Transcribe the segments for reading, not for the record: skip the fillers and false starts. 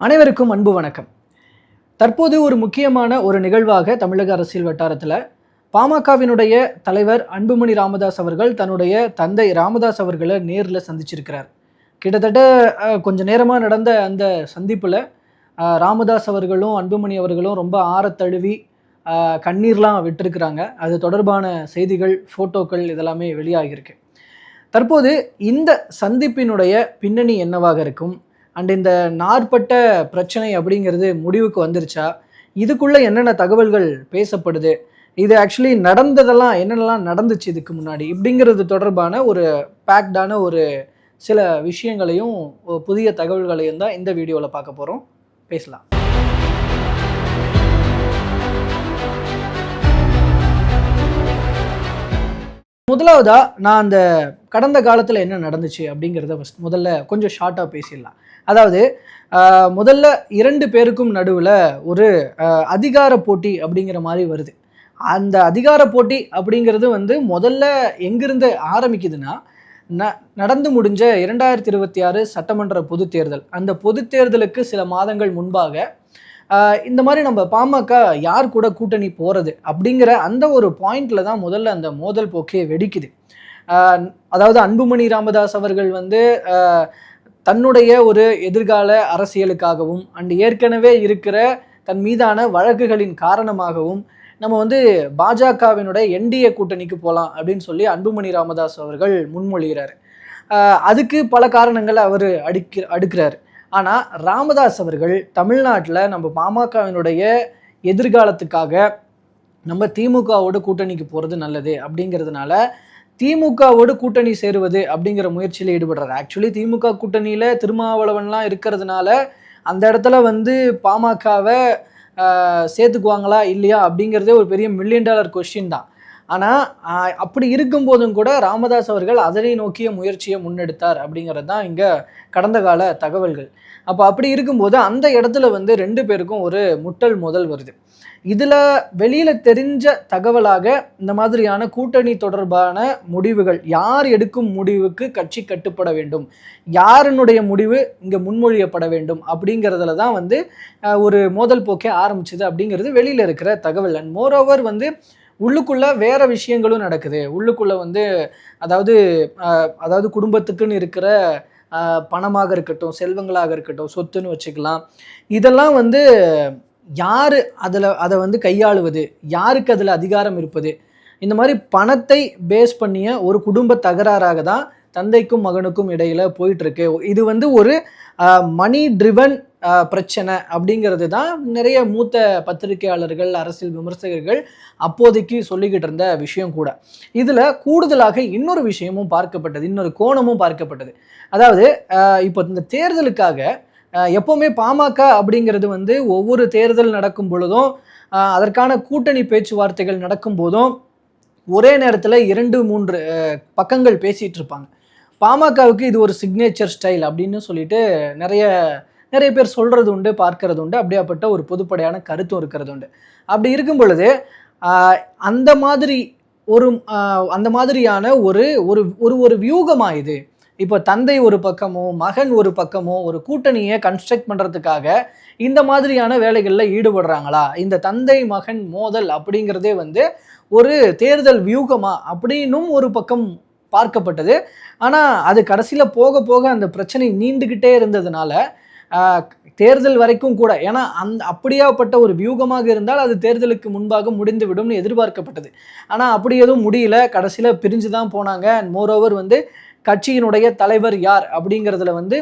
அனைவருக்கும் அன்பு வணக்கம். தற்போது ஒரு முக்கியமான ஒரு நிகழ்வாக தமிழக அரசியல் வட்டாரத்தில் பாமகவினுடைய தலைவர் அன்புமணி ராமதாஸ் அவர்கள் தன்னுடைய தந்தை ராமதாஸ் அவர்களை நேரில் சந்திச்சிருக்கிறார். கிட்டத்தட்ட கொஞ்ச நேரமாக நடந்த அந்த சந்திப்பில் ராமதாஸ் அவர்களும் அன்புமணி அவர்களும் ரொம்ப ஆறத்தழுவி கண்ணீர்லாம் விட்டுருக்கிறாங்க. அது தொடர்பான செய்திகள், ஃபோட்டோக்கள் இதெல்லாமே வெளியாகியிருக்கு. தற்போது இந்த சந்திப்பினுடைய பின்னணி என்னவாக இருக்கும், அண்ட் இந்த நாற்பட்ட பிரச்சனை அப்படிங்கிறது முடிவுக்கு வந்துருச்சா, இதுக்குள்ளே என்னென்ன தகவல்கள் பேசப்படுது, இது ஆக்சுவலி நடந்ததெல்லாம் என்னென்னலாம் நடந்துச்சு இதுக்கு முன்னாடி இப்படிங்கிறது தொடர்பான ஒரு பேக்டான ஒரு சில விஷயங்களையும் புதிய தகவல்களையும் தான் இந்த வீடியோவில் பார்க்க போகிறோம். பேசலாம். முதலாவதா நான் அந்த கடந்த காலத்தில் என்ன நடந்துச்சு அப்படிங்கிறத முதல்ல கொஞ்சம் ஷார்ட்டாக பேசிடலாம். அதாவது முதல்ல 2 பேருக்கும் நடுவில் ஒரு அதிகார போட்டி அப்படிங்கிற மாதிரி வருது. அந்த அதிகார போட்டி அப்படிங்கிறது முதல்ல எங்கிருந்து ஆரம்பிக்குதுன்னா, நடந்து முடிஞ்ச 2026 சட்டமன்ற பொது தேர்தல். அந்த பொது தேர்தலுக்கு சில மாதங்கள் முன்பாக இந்த மாதிரி நம்ம பாமக யார் கூட கூட்டணி போகிறது அப்படிங்கிற அந்த ஒரு பாயிண்ட்ல தான் முதல்ல அந்த மோதல் போக்கே வெடிக்குது. அதாவது அன்புமணி ராமதாஸ் அவர்கள் தன்னுடைய ஒரு எதிர்கால அரசியலுக்காகவும் அண்ட் ஏற்கனவே இருக்கிற தன் மீதான வழக்குகளின் காரணமாகவும் நம்ம பாஜகவினுடைய என்டிஏ கூட்டணிக்கு போகலாம் அப்படின்னு சொல்லி அன்புமணி ராமதாஸ் அவர்கள் முன்மொழிகிறார். அதுக்கு பல காரணங்களை அவர் அடுக்கிறார். ஆனால் ராமதாஸ் அவர்கள் தமிழ்நாட்டில் நம்ம பாமகவினுடைய எதிர்காலத்துக்காக நம்ம திமுகவோடு கூட்டணிக்கு போகிறது நல்லது அப்படிங்கிறதுனால திமுகவோடு கூட்டணி சேருவது அப்படிங்கிற முயற்சியில் ஈடுபடுறாரு. ஆக்சுவலி திமுக கூட்டணியில் திருமாவளவன்லாம் இருக்கிறதுனால அந்த இடத்துல பாமகவை சேர்த்துக்குவாங்களா இல்லையா அப்படிங்கிறதே ஒரு பெரிய $1 மில்லியன் கொஸ்டின் தான். ஆனால் அப்படி இருக்கும்போதும் கூட ராமதாஸ் அவர்கள் அதனை நோக்கிய முயற்சியை முன்னெடுத்தார் அப்படிங்கிறது தான் இங்கே கடந்த கால தகவல்கள். அப்போ அப்படி இருக்கும்போது அந்த இடத்துல 2 பேருக்கும் ஒரு முட்டல் மோதல் வருது. இதில் வெளியில் தெரிஞ்ச தகவலாக இந்த மாதிரியான கூட்டணி தொடர்பான முடிவுகள், யார் எடுக்கும் முடிவுக்கு கட்சி கட்டுப்பட வேண்டும், யாருனுடைய முடிவு இங்கே முன்மொழியப்பட வேண்டும் அப்படிங்கிறதுல தான் ஒரு மோதல் போக்கே ஆரம்பிச்சுது அப்படிங்கிறது வெளியில் இருக்கிற தகவல். அண்ட் மோரோவர் உள்ளுக்குள்ள வேற விஷயங்களும் நடக்குது. உள்ளுக்குள்ள அதாவது குடும்பத்துக்குன்னு இருக்கிற பணமாக இருக்கட்டும், செல்வங்களாக இருக்கட்டும், சொத்துன்னு வச்சுக்கலாம், இதெல்லாம் யாரு அதை கையாளுவது, யாருக்கு அதில் அதிகாரம் இருப்பது, இந்த மாதிரி பணத்தை பேஸ் பண்ணிய ஒரு குடும்ப தகராறாக தான் தந்தைக்கும் மகனுக்கும் இடையில போயிட்டு இருக்கு. இது ஒரு மணி ட்ரிவன் பிரச்சனை அப்படிங்கிறது தான் நிறைய மூத்த பத்திரிகையாளர்கள், அரசியல் விமர்சகர்கள் அப்போதைக்கு சொல்லிக்கிட்டு இருந்த விஷயம் கூட. இதில் கூடுதலாக இன்னொரு விஷயமும் பார்க்கப்பட்டது, இன்னொரு கோணமும் பார்க்கப்பட்டது. அதாவது இப்போ இந்த தேர்தலுக்காக எப்போவுமே பாமக அப்படிங்கிறது ஒவ்வொரு தேர்தல் நடக்கும் பொழுதும் அதற்கான கூட்டணி பேச்சுவார்த்தைகள் நடக்கும் போதும் ஒரே நேரத்தில் 2-3 பக்கங்கள் பேசிகிட்டு இருப்பாங்க. பாமகவுக்கு இது ஒரு சிக்னேச்சர் ஸ்டைல் அப்படின்னு சொல்லிட்டு நிறைய பேர் சொல்கிறது உண்டு, பார்க்கறது உண்டு. அப்படியாப்பட்ட ஒரு பொதுப்படையான கருத்தும் இருக்கிறது உண்டு. அப்படி இருக்கும் பொழுது அந்த மாதிரியான ஒரு ஒரு வியூகமாக இது. இப்போ தந்தை ஒரு பக்கமோ மகன் ஒரு பக்கமோ ஒரு கூட்டணியை கன்ஸ்ட்ரக்ட் பண்ணுறதுக்காக இந்த மாதிரியான வேலைகளில் ஈடுபடுறாங்களா? இந்த தந்தை மகன் மோதல் அப்படிங்கிறதே ஒரு தேர்தல் வியூகமா அப்படின்னும் ஒரு பக்கம் பார்க்கப்பட்டது. ஆனால் அது கடைசியில் போக போக அந்த பிரச்சனை நீண்டுக்கிட்டே இருந்ததுனால தேர்தல் வரைக்கும் கூட, ஏன்னா அப்படியாப்பட்ட ஒரு வியூகமாக இருந்தால் அது தேர்தலுக்கு முன்பாக முடிந்து விடும்னு எதிர்பார்க்கப்பட்டது. ஆனால் அப்படி எதுவும் முடியல, கடைசியில் பிரிஞ்சு தான் போனாங்க. அண்ட் மோரோவர் கட்சியினுடைய தலைவர் யார் அப்படிங்கிறதுல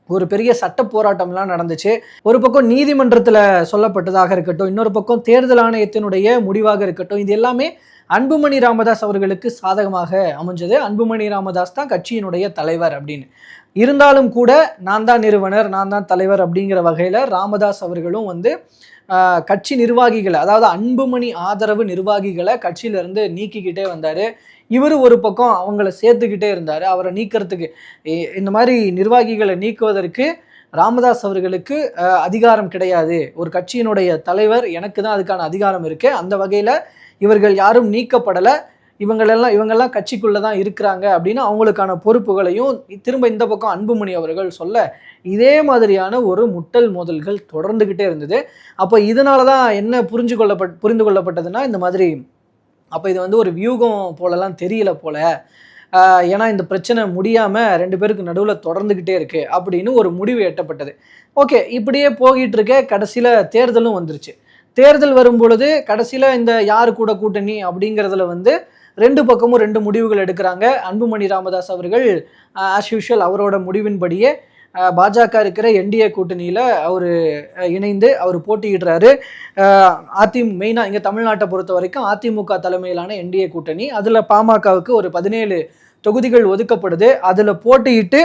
ஒரு பெரிய சட்ட போராட்டம்லாம் நடந்துச்சு. ஒரு பக்கம் நீதிமன்றத்தில் சொல்லப்பட்டதாக இருக்கட்டும், இன்னொரு பக்கம் தேர்தல் ஆணையத்தினுடைய முடிவாக இருக்கட்டும், இது எல்லாமே அன்புமணி ராமதாஸ் அவர்களுக்கு சாதகமாக அமைஞ்சது. அன்புமணி ராமதாஸ் தான் கட்சியினுடைய தலைவர் அப்படின்னு இருந்தாலும் கூட, நான் தான் நிறுவனர், நான் தான் தலைவர் அப்படிங்கிற வகையில் ராமதாஸ் அவர்களும் கட்சி நிர்வாகிகளை, அதாவது அன்புமணி ஆதரவு நிர்வாகிகளை கட்சியிலிருந்து நீக்கிக்கிட்டே வந்தார். இவர் ஒரு பக்கம் அவங்கள சேர்த்துக்கிட்டே இருந்தார். அவரை நீக்கிறதுக்கு, இந்த மாதிரி நிர்வாகிகளை நீக்குவதற்கு ராமதாஸ் அவர்களுக்கு அதிகாரம் கிடையாது, ஒரு கட்சியினுடைய தலைவர், எனக்கு தான் அதுக்கான அதிகாரம் இருக்குது, அந்த வகையில் இவர்கள் யாரும் நீக்கப்படலை, இவங்கெல்லாம் கட்சிக்குள்ள தான் இருக்கிறாங்க அப்படின்னு அவங்களுக்கான பொறுப்புகளையும் திரும்ப இந்த பக்கம் அன்புமணி அவர்கள் சொல்ல இதே மாதிரியான ஒரு முட்டல் மோதல்கள் தொடர்ந்துகிட்டே இருந்தது. அப்போ இதனால தான் என்ன புரிந்து கொள்ளப்பட்டதுன்னா, இந்த மாதிரி அப்போ இது வந்து ஒரு வியூகம் போலலாம் தெரியல போல, ஏன்னா இந்த பிரச்சனை முடியாமல் 2 பேருக்கு நடுவில் தொடர்ந்துக்கிட்டே இருக்கு அப்படின்னு ஒரு முடிவு எட்டப்பட்டது. ஓகே, இப்படியே போகிட்டு இருக்க கடைசியில் தேர்தலும் வந்துருச்சு. தேர்தல் வரும் பொழுது கடைசியில் இந்த யாரு கூட கூட்டணி அப்படிங்கிறதுல வந்து 2 பக்கமும் 2 முடிவுகள் எடுக்கிறாங்க. அன்புமணி ராமதாஸ் அவர்கள் ஆஸ் யூஷுவல் அவரோட முடிவின்படியே பாஜக இருக்கிற என்டிஏ கூட்டணியில் அவர் இணைந்து அவர் போட்டியிடுறாரு. மெயினாக இங்கே தமிழ்நாட்டை பொறுத்த வரைக்கும் அதிமுக தலைமையிலான என்டிஏ கூட்டணி, அதில் பாமகவுக்கு ஒரு 17 தொகுதிகள் ஒதுக்கப்படுது. அதில் போட்டியிட்டு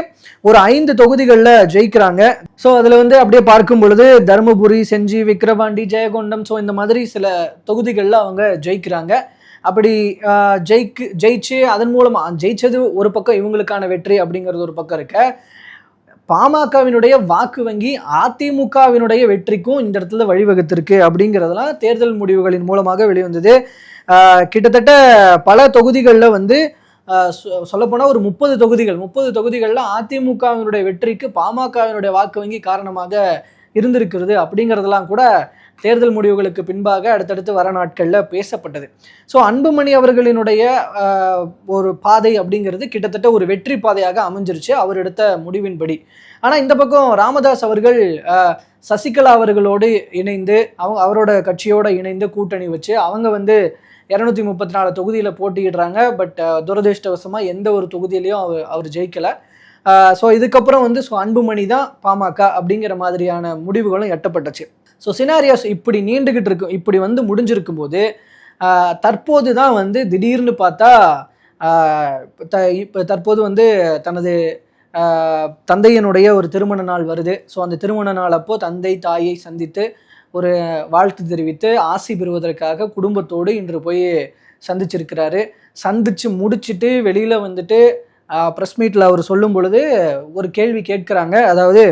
ஒரு 5 தொகுதிகளில் ஜெயிக்கிறாங்க. ஸோ அதில் வந்து அப்படியே பார்க்கும் பொழுது தருமபுரி, செஞ்சி, விக்கிரவாண்டி, ஜெயங்கொண்டம், ஸோ இந்த மாதிரி சில தொகுதிகளில் அவங்க ஜெயிக்கிறாங்க. அப்படி ஜெயிச்சு அதன் மூலமாக ஜெயிச்சது ஒரு பக்கம் இவங்களுக்கான வெற்றி அப்படிங்கிறது ஒரு பக்கம் இருக்க, பாமகவினுடைய வாக்கு வங்கி அதிமுகவினுடைய வெற்றிக்கும் இந்த இடத்துல வழிவகுத்திருக்கு அப்படிங்கிறதெல்லாம் தேர்தல் முடிவுகளின் மூலமாக வெளிவந்தது. கிட்டத்தட்ட பல தொகுதிகளில் வந்து சொல்லப்போனால் ஒரு 30 தொகுதிகளில் அதிமுகவினுடைய வெற்றிக்கு பாமகவினுடைய வாக்கு வங்கி காரணமாக இருந்திருக்கிறது அப்படிங்கிறதெல்லாம் கூட தேர்தல் முடிவுகளுக்கு பின்பாக அடுத்தடுத்து வர நாட்களில் பேசப்பட்டது. ஸோ அன்புமணி அவர்களினுடைய ஒரு பாதை அப்படிங்கிறது கிட்டத்தட்ட ஒரு வெற்றி பாதையாக அமைஞ்சிருச்சு அவர் எடுத்த முடிவின்படி. ஆனால் இந்த பக்கம் ராமதாஸ் அவர்கள் சசிகலா அவர்களோடு இணைந்து அவரோட கட்சியோடு இணைந்து கூட்டணி வச்சு அவங்க வந்து 234 தொகுதியில் போட்டியிடுறாங்க. பட் துரதிருஷ்டவசமாக எந்த ஒரு தொகுதியிலையும் அவர் ஜெயிக்கலை. ஸோ இதுக்கப்புறம் வந்து அன்புமணி தான் பாமக அப்படிங்கிற மாதிரியான முடிவுகளும் எட்டப்பட்டுச்சு. ஸோ சினாரியோஸ் இப்படி நீண்டுகிட்டு இருக்கும், இப்படி வந்து முடிஞ்சிருக்கும் போது தற்போது தான் வந்து திடீர்னு பார்த்தா இப்போ தற்போது வந்து தனது தந்தையினுடைய ஒரு திருமண நாள் வருது. ஸோ அந்த திருமண நாள் அப்போ தந்தை தாயை சந்தித்து ஒரு வாழ்த்து தெரிவித்து ஆசி பெறுவதற்காக குடும்பத்தோடு இன்று போய் சந்திச்சிருக்கிறாரு. சந்திச்சு முடிச்சுட்டு வெளியில் வந்துட்டு ப்ரெஸ் மீட்டில் அவர் சொல்லும் பொழுது ஒரு கேள்வி கேட்குறாங்க. அதாவது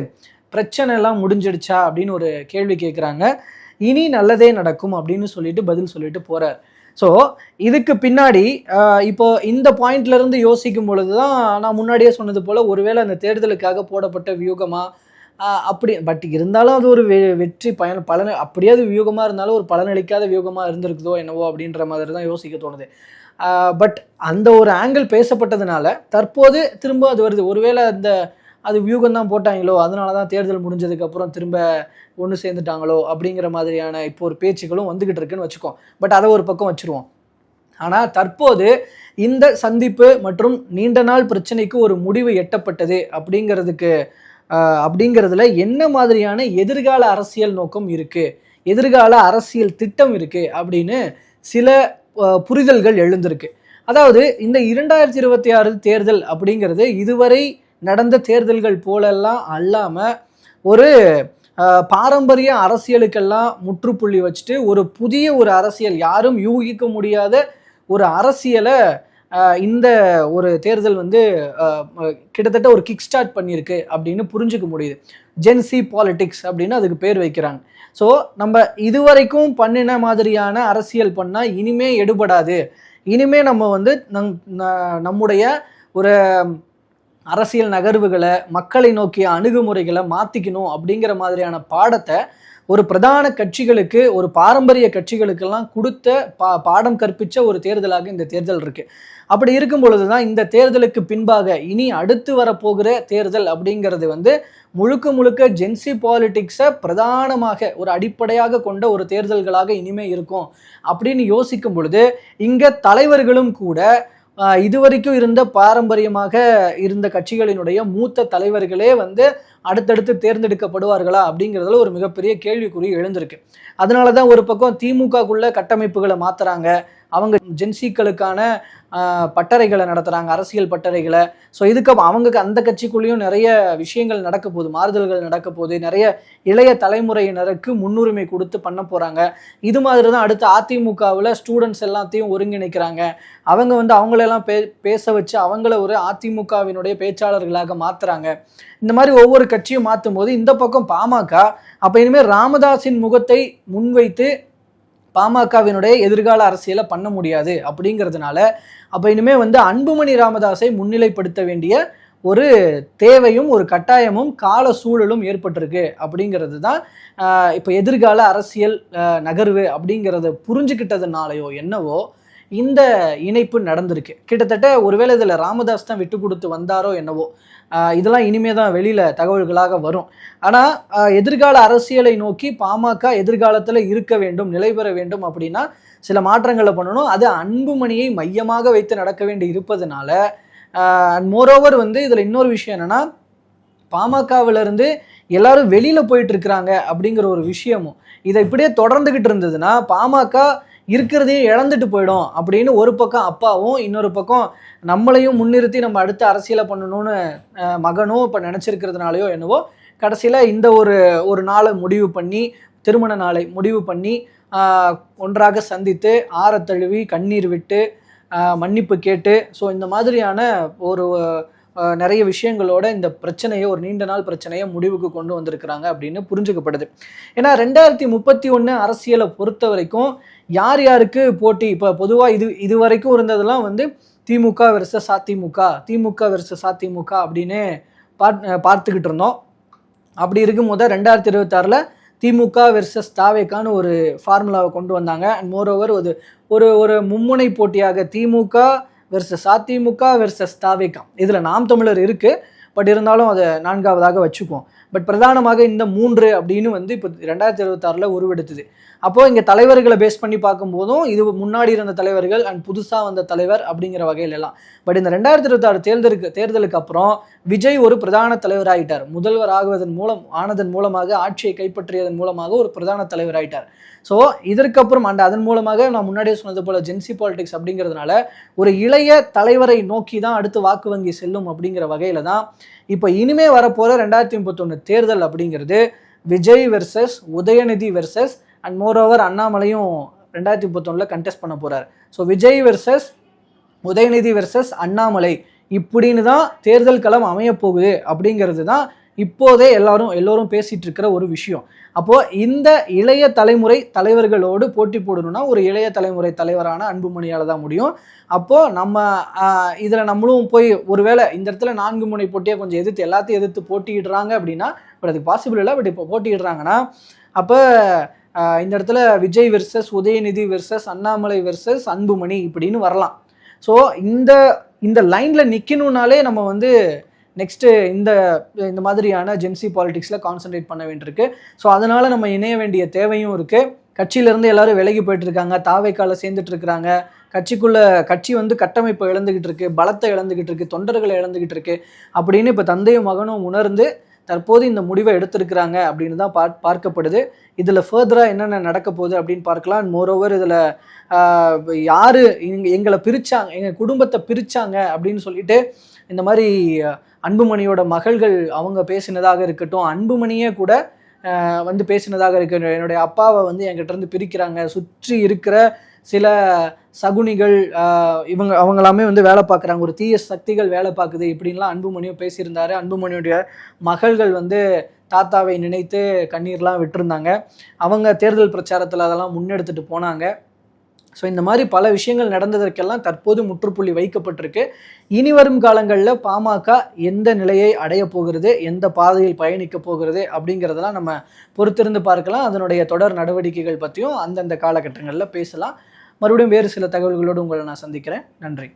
பிரச்சனை எல்லாம் முடிஞ்சிடுச்சா அப்படின்னு ஒரு கேள்வி கேட்குறாங்க. இனி நல்லதே நடக்கும் அப்படின்னு சொல்லிட்டு பதில் சொல்லிட்டு போகிறார். ஸோ இதுக்கு பின்னாடி இப்போ இந்த பாயிண்ட்லேருந்து யோசிக்கும் பொழுது தான் நான் முன்னாடியே சொன்னது போல் ஒருவேளை அந்த தேர்தலுக்காக போடப்பட்ட வியூகமா அப்படி, பட் இருந்தாலும் அது ஒரு வெற்றி பலன் அப்படியே அது வியூகமாக இருந்தாலும் ஒரு பலனளிக்காத வியூகமாக இருந்திருக்குதோ என்னவோ அப்படின்ற மாதிரி தான் யோசிக்க தோணுது. பட் அந்த ஒரு ஆங்கிள் பேசப்பட்டதுனால தற்போது திரும்ப அது வருது. ஒருவேளை அது வியூகம் தான் போட்டாங்களோ, அதனால தான் தேர்தல் முடிஞ்சதுக்கப்புறம் திரும்ப ஒன்று சேர்ந்துட்டாங்களோ அப்படிங்கிற மாதிரியான இப்போ ஒரு பேச்சுக்களும் வந்துக்கிட்டு இருக்குன்னு வச்சுக்கோம். பட் அதை ஒரு பக்கம் வச்சுருவோம். ஆனால் தற்போது இந்த சந்திப்பு மற்றும் நீண்ட நாள் பிரச்சனைக்கு ஒரு முடிவு எட்டப்பட்டது அப்படிங்கிறதுல என்ன மாதிரியான எதிர்கால அரசியல் நோக்கம் இருக்குது, எதிர்கால அரசியல் திட்டம் இருக்குது அப்படின்னு சில புரிதல்கள் எழுந்திருக்கு. அதாவது இந்த 2026 தேர்தல் அப்படிங்கிறது இதுவரை நடந்த தேர்தல்கள் போலெல்லாம் அல்லாமல் ஒரு பாரம்பரிய அரசியலுக்கெல்லாம் முற்றுப்புள்ளி வச்சுட்டு ஒரு புதிய ஒரு அரசியல், யாரும் யூகிக்க முடியாத ஒரு அரசியலை இந்த ஒரு தேர்தல் வந்து கிட்டத்தட்ட ஒரு கிக் ஸ்டார்ட் பண்ணியிருக்கு அப்படின்னு புரிஞ்சுக்க முடியுது. ஜென்சி பாலிடிக்ஸ் அப்படின்னு அதுக்கு பேர் வைக்கிறாங்க. ஸோ நம்ம இதுவரைக்கும் பண்ணின மாதிரியான அரசியல் பண்ணால் இனிமே எடுபடாது, இனிமே நம்ம வந்து நம்முடைய ஒரு அரசியல் நகர்வுகளை, மக்களை நோக்கிய அணுகுமுறைகளை மாற்றிக்கணும் அப்படிங்கிற மாதிரியான பாடத்தை ஒரு பிரதான கட்சிகளுக்கு, ஒரு பாரம்பரிய கட்சிகளுக்கெல்லாம் கொடுத்த பாடம் கற்பித்த ஒரு தேர்தலாக இந்த தேர்தல் இருக்குது. அப்படி இருக்கும் பொழுது தான் இந்த தேர்தலுக்கு பின்பாக இனி அடுத்து வரப்போகிற தேர்தல் அப்படிங்கிறது வந்து முழுக்க ஜென்சி பாலிடிக்ஸை பிரதானமாக ஒரு அடிப்படையாக கொண்ட ஒரு தேர்தல்களாக இனிமே இருக்கும் அப்படின்னு யோசிக்கும் பொழுது இங்கே தலைவர்களும் கூட இதுவரைக்கும் இருந்த பாரம்பரியமாக இருந்த கட்சிகளினுடைய மூத்த தலைவர்களே வந்து அடுத்தடுத்து தேர்ந்தெடுக்கப்படுவார்களா அப்படிங்கிறதுல ஒரு மிகப்பெரிய கேள்விக்குறி எழுந்திருக்கு. அதனால தான் ஒரு பக்கம் திமுகக்குள்ள கட்டமைப்புகளை மாற்றுறாங்க, அவங்க ஜென்சிக்களுக்கான பட்டறைகளை நடத்துகிறாங்க, அரசியல் பட்டறைகளை. ஸோ இதுக்கு அவங்க அந்த கட்சிக்குள்ளேயும் நிறைய விஷயங்கள் நடக்க போகுது, மாறுதல்கள் நடக்க போகுது, நிறைய இளைய தலைமுறையினருக்கு முன்னுரிமை கொடுத்து பண்ண போகிறாங்க. இது மாதிரி தான் அடுத்து அதிமுகவில் ஸ்டூடெண்ட்ஸ் எல்லாத்தையும் ஒருங்கிணைக்கிறாங்க. அவங்க வந்து அவங்களெல்லாம் பேச வச்சு அவங்கள ஒரு அதிமுகவினுடைய பேச்சாளர்களாக மாற்றுறாங்க. இந்த மாதிரி ஒவ்வொரு கட்சியும் மாற்றும் போது இந்த பக்கம் பாமக அப்போ இனிமேல் ராமதாஸின் முகத்தை முன்வைத்து பாமகவினுடைய எதிர்கால அரசியலை பண்ண முடியாது அப்படிங்கிறதுனால அப்போ இனிமே வந்து அன்புமணி ராமதாஸை முன்னிலைப்படுத்த வேண்டிய ஒரு தேவையும் ஒரு கட்டாயமும் கால சூழலும் ஏற்பட்டிருக்கு அப்படிங்கிறது தான் இப்போ எதிர்கால அரசியல் நகர்வு அப்படிங்கிறத புரிஞ்சுக்கிட்டதுனாலையோ என்னவோ இந்த இணைப்பு நடந்திருக்கு. கிட்டத்தட்ட ஒருவேளை இதில் ராமதாஸ் தான் விட்டு கொடுத்து வந்தாரோ என்னவோ, இதெல்லாம் இனிமே தான் வெளியில் தகவல்களாக வரும். ஆனால் எதிர்கால அரசியலை நோக்கி பாமக எதிர்காலத்தில் இருக்க வேண்டும், நிலை பெற வேண்டும் அப்படின்னா சில மாற்றங்களை பண்ணணும். அது அன்புமணியை மையமாக வைத்து நடக்க வேண்டி இருப்பதனால அண்ட் மோரோவர் வந்து இதில் இன்னொரு விஷயம் என்னென்னா, பாமகவிலிருந்து எல்லாரும் வெளியில் போயிட்டு இருக்கிறாங்க அப்படிங்கிற ஒரு விஷயமும் இதை இப்படியே தொடர்ந்துக்கிட்டு இருந்ததுன்னா பாமக இருக்கிறதையும் இழந்துட்டு போயிடும் அப்படின்னு ஒரு பக்கம் அப்பாவும் இன்னொரு பக்கம் நம்மளையும் முன்னிறுத்தி நம்ம அடுத்த அரசியலை பண்ணணும்னு மகனும் இப்போ நினச்சிருக்கிறதுனாலையோ என்னவோ கடைசியில் இந்த ஒரு நாளை முடிவு பண்ணி, திருமண நாளை முடிவு பண்ணி ஒன்றாக சந்தித்து ஆரத்தழுவி கண்ணீர் விட்டு மன்னிப்பு கேட்டு ஸோ இந்த மாதிரியான ஒரு நிறைய விஷயங்களோட இந்த பிரச்சனையை ஒரு நீண்ட நாள் பிரச்சனையை முடிவுக்கு கொண்டு வந்திருக்கிறாங்க அப்படின்னு புரிஞ்சுக்கப்படுது. ஏன்னா 2031 அரசியலை பொறுத்த வரைக்கும் யார் யாருக்கு போட்டி, இப்போ பொதுவாக இது வரைக்கும் இருந்ததெல்லாம் வந்து திமுக வெர்சஸ் அதிமுக, திமுக வெர்சஸ் அதிமுக அப்படின்னு பார்த்துக்கிட்டு இருந்தோம். அப்படி இருக்கும் போது 2026 திமுக வெர்சஸ் தாவேக்கான்னு ஒரு ஃபார்முலாவை கொண்டு வந்தாங்க. அண்ட் மோரோவர் ஒரு ஒரு மும்முனை போட்டியாக திமுக வெர்சஸ் அதிமுக வெர்சஸ் தாவேக்கா, இதில் நாம் தமிழர் இருக்குது, பட் இருந்தாலும் அதை 4ஆவதாக வச்சுக்குவோம். பட் பிரதானமாக இந்த 3 அப்படின்னு வந்து இப்போ 2026 உருவெடுத்தது. அப்போது இங்கே தலைவர்களை பேஸ் பண்ணி பார்க்கும்போதும் இது முன்னாடி இருந்த தலைவர்கள் அண்ட் புதுசாக வந்த தலைவர் அப்படிங்கிற வகையில எல்லாம். பட் இந்த 2026 தேர்தலுக்கு அப்புறம் விஜய் ஒரு பிரதான தலைவராகிட்டார். முதல்வர் ஆனதன் மூலமாக ஆட்சியை கைப்பற்றியதன் மூலமாக ஒரு பிரதான தலைவராகிட்டார். ஸோ இதற்கப்புறம் அதன் மூலமாக நான் முன்னாடியே சொன்னது போல ஜென்சி பாலிடிக்ஸ் அப்படிங்கிறதுனால ஒரு இளைய தலைவரை நோக்கி தான் அடுத்து வாக்கு வங்கி செல்லும் அப்படிங்கிற வகையில தான் இப்போ இனிமே வரப்போகிற 2031 தேர்தல் அப்படிங்கிறது Vijay versus Udhayanidhi versus and moreover அண்ணாமலையும் 2031 கண்டெஸ்ட் பண்ண போறாரு. So Vijay versus Udhayanidhi versus Annamalai இப்படின்னு தான் தேர்தல் களம் அமைய போகுது அப்படிங்கிறது தான் இப்போதே எல்லோரும் பேசிட்டு இருக்கிற ஒரு விஷயம். அப்போ இந்த இளைய தலைமுறை தலைவர்களோடு போட்டி போடணும்னா ஒரு இளைய தலைமுறை தலைவரான அன்புமணியால தான் முடியும். அப்போ நம்ம இதுல நம்மளும் போய் ஒருவேளை இந்த இடத்துல 4 முனை போட்டியை கொஞ்சம் எல்லாத்தையும் எதிர்த்து போட்டியிடுறாங்க அப்படின்னா, பட் அதுக்கு பாசிபிள் இல்லை. பட் இப்போ போட்டியிடுறாங்கன்னா அப்போ இந்த இடத்துல Vijay versus Udhayanidhi versus Annamalai versus Anbumani இப்படின்னு வரலாம். ஸோ இந்த லைன்ல நிற்கணும்னாலே நம்ம வந்து நெக்ஸ்ட்டு இந்த மாதிரியான ஜென்சி பாலிடிக்ஸில் கான்சன்ட்ரேட் பண்ண வேண்டியிருக்கு. ஸோ அதனால் நம்ம இணைய வேண்டிய தேவையும் இருக்குது. கட்சியிலேருந்து எல்லாரும் விலகி போயிட்டு இருக்காங்க, தாவேக்கால சேர்ந்துட்டு இருக்கிறாங்க. கட்சி வந்து கட்டமைப்பை இழந்துகிட்டு இருக்கு, பலத்தை இழந்துகிட்டு இருக்கு, தொண்டர்களை இழந்துகிட்டு இருக்கு அப்படின்னு இப்போ தந்தையும் மகனும் உணர்ந்து தற்போது இந்த முடிவை எடுத்திருக்கிறாங்க அப்படின்னு தான் பார்க்கப்படுது. இதில் ஃபர்தராக என்னென்ன நடக்க போகுது அப்படின்னு பார்க்கலாம். மோரோவர் இதில் யார் எங்களை பிரித்தாங்க, எங்கள் குடும்பத்தை பிரித்தாங்க அப்படின்னு சொல்லிட்டு இந்த மாதிரி அன்புமணியோட மகள்கள் அவங்க பேசினதாக இருக்கட்டும், அன்புமணியே கூட வந்து பேசினதாக இருக்கு. என்னுடைய அப்பாவை வந்து என்கிட்ட இருந்து பிரிக்கிறாங்க, சுற்றி இருக்கிற சில சகுனிகள் அவங்களாமே வந்து வேலை பார்க்குறாங்க, ஒரு தீய சக்திகள் வேலை பார்க்குது இப்படின்லாம் அன்புமணியும் பேசியிருந்தாரு. அன்புமணியுடைய மகள்கள் வந்து தாத்தாவை நினைத்து கண்ணீர்லாம் விட்டுருந்தாங்க. அவங்க தேர்தல் பிரச்சாரத்தில் அதெல்லாம் முன்னெடுத்துட்டு போனாங்க. ஸோ இந்த மாதிரி பல விஷயங்கள் நடந்ததற்கெல்லாம் தற்போது முற்றுப்புள்ளி வைக்கப்பட்டிருக்கு. இனி வரும் காலங்களில் பாமக எந்த நிலையை அடைய போகிறது, எந்த பாதையில் பயணிக்க போகிறது அப்படிங்கிறதெல்லாம் நம்ம பொறுத்திருந்து பார்க்கலாம். அதனுடைய தொடர் நடவடிக்கைகள் பற்றியும் அந்தந்த காலகட்டங்களில் பேசலாம். மறுபடியும் வேறு சில தகவல்களோடு உங்களை நான் சந்திக்கிறேன். நன்றி.